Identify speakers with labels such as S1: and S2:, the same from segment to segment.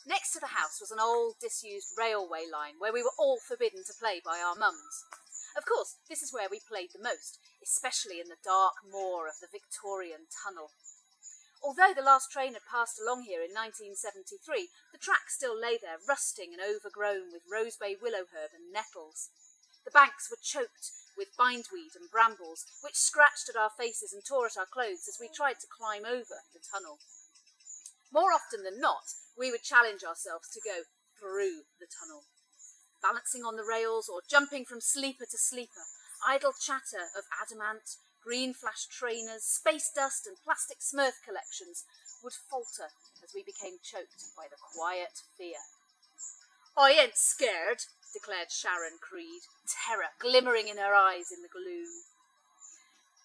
S1: Next to the house was an old, disused railway line where we were all forbidden to play by our mums. Of course, this is where we played the most, especially in the dark moor of the Victorian tunnel. Although the last train had passed along here in 1973, the track still lay there, rusting and overgrown with rosebay willowherb and nettles. The banks were choked with bindweed and brambles, which scratched at our faces and tore at our clothes as we tried to climb over the tunnel. More often than not, we would challenge ourselves to go through the tunnel. Balancing on the rails or jumping from sleeper to sleeper, idle chatter of adamant, green flash trainers, space dust and plastic Smurf collections would falter as we became choked by the quiet fear. "I ain't scared," declared Sharon Creed, terror glimmering in her eyes in the gloom.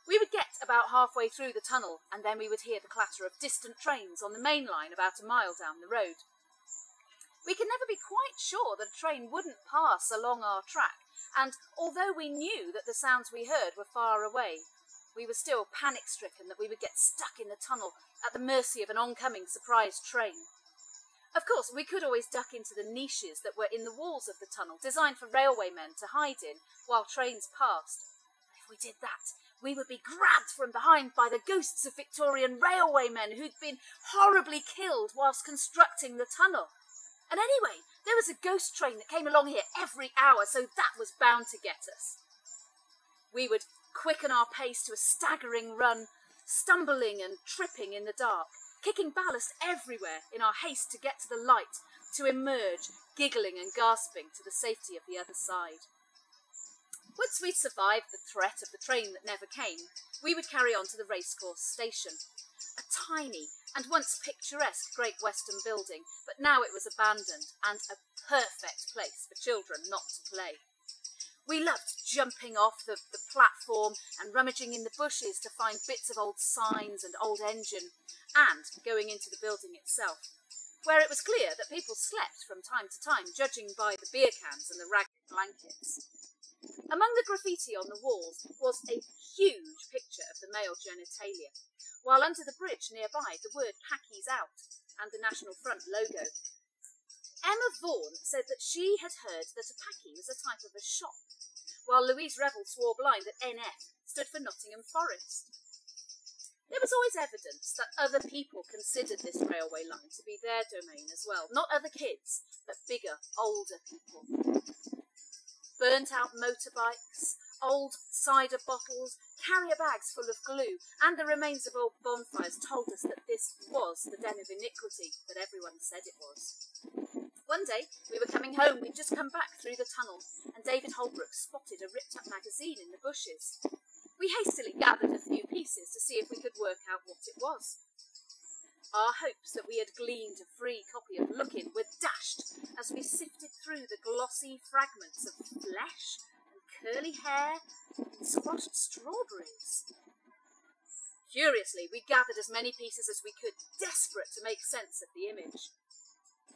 S1: We would get about halfway through the tunnel, and then we would hear the clatter of distant trains on the main line about a mile down the road. We could never be quite sure that a train wouldn't pass along our track, and although we knew that the sounds we heard were far away, we were still panic-stricken that we would get stuck in the tunnel at the mercy of an oncoming surprise train. Of course, we could always duck into the niches that were in the walls of the tunnel, designed for railwaymen to hide in while trains passed. If we did that, we would be grabbed from behind by the ghosts of Victorian railwaymen who'd been horribly killed whilst constructing the tunnel. And anyway, there was a ghost train that came along here every hour, so that was bound to get us. We would quicken our pace to a staggering run, stumbling and tripping in the dark, kicking ballast everywhere in our haste to get to the light, to emerge, giggling and gasping to the safety of the other side. Once we'd survived the threat of the train that never came, we would carry on to the racecourse station, a tiny and once picturesque Great Western building, but now it was abandoned and a perfect place for children not to play. We loved jumping off the platform and rummaging in the bushes to find bits of old signs and old engine, and going into the building itself, where it was clear that people slept from time to time, judging by the beer cans and the ragged blankets. Among the graffiti on the walls was a huge picture of the male genitalia, while under the bridge nearby the word "Packies Out" and the National Front logo. Emma Vaughan said that she had heard that a packie was a type of a shop, while Louise Revel swore blind that NF stood for Nottingham Forest. There was always evidence that other people considered this railway line to be their domain as well, not other kids, but bigger, older people. Burnt-out motorbikes, old cider bottles, carrier bags full of glue, and the remains of old bonfires told us that this was the den of iniquity that everyone said it was. One day, we were coming home. We'd just come back through the tunnel, and David Holbrook spotted a ripped-up magazine in the bushes. We hastily gathered a few pieces to see if we could work out what it was. Our hopes that we had gleaned a free copy of Lookin' were dashed as we sifted through the glossy fragments of flesh and curly hair and squashed strawberries. Curiously, we gathered as many pieces as we could, desperate to make sense of the image.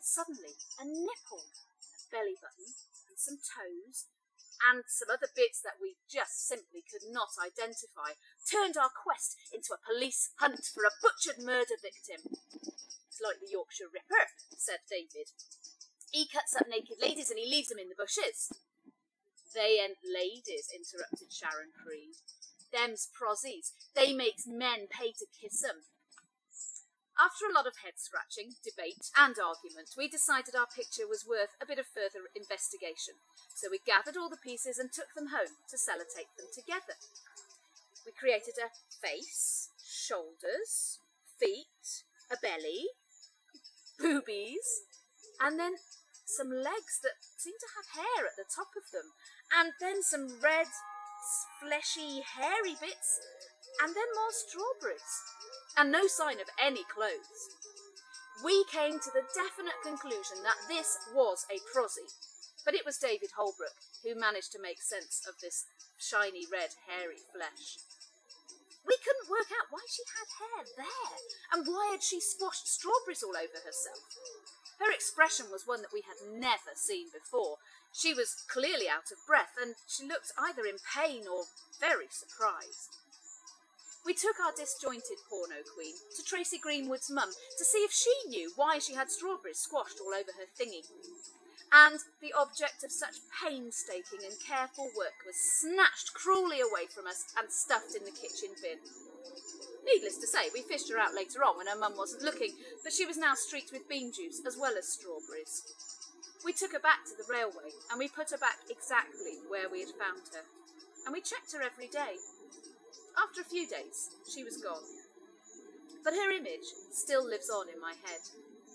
S1: Suddenly, a nipple, a belly button, and some toes, and some other bits that we just simply could not identify, turned our quest into a police hunt for a butchered murder victim. "It's like the Yorkshire Ripper," said David. "He cuts up naked ladies and he leaves them in the bushes." "They ain't ladies," interrupted Sharon Creed. "Them's prozzies. They makes men pay to kiss 'em." After a lot of head-scratching, debate and argument, we decided our picture was worth a bit of further investigation, so we gathered all the pieces and took them home to sellotape them together. We created a face, shoulders, feet, a belly, boobies, and then some legs that seemed to have hair at the top of them, and then some red, fleshy, hairy bits, and then more strawberries, and no sign of any clothes. We came to the definite conclusion that this was a prozzy, but it was David Holbrook who managed to make sense of this shiny red hairy flesh. We couldn't work out why she had hair there, and why had she squashed strawberries all over herself. Her expression was one that we had never seen before. She was clearly out of breath, and she looked either in pain or very surprised. We took our disjointed porno queen to Tracy Greenwood's mum to see if she knew why she had strawberries squashed all over her thingy. And the object of such painstaking and careful work was snatched cruelly away from us and stuffed in the kitchen bin. Needless to say, we fished her out later on when her mum wasn't looking, but she was now streaked with bean juice as well as strawberries. We took her back to the railway and we put her back exactly where we had found her. And we checked her every day. After a few days, she was gone. But her image still lives on in my head.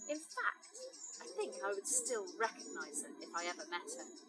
S1: In fact, I think I would still recognise her if I ever met her.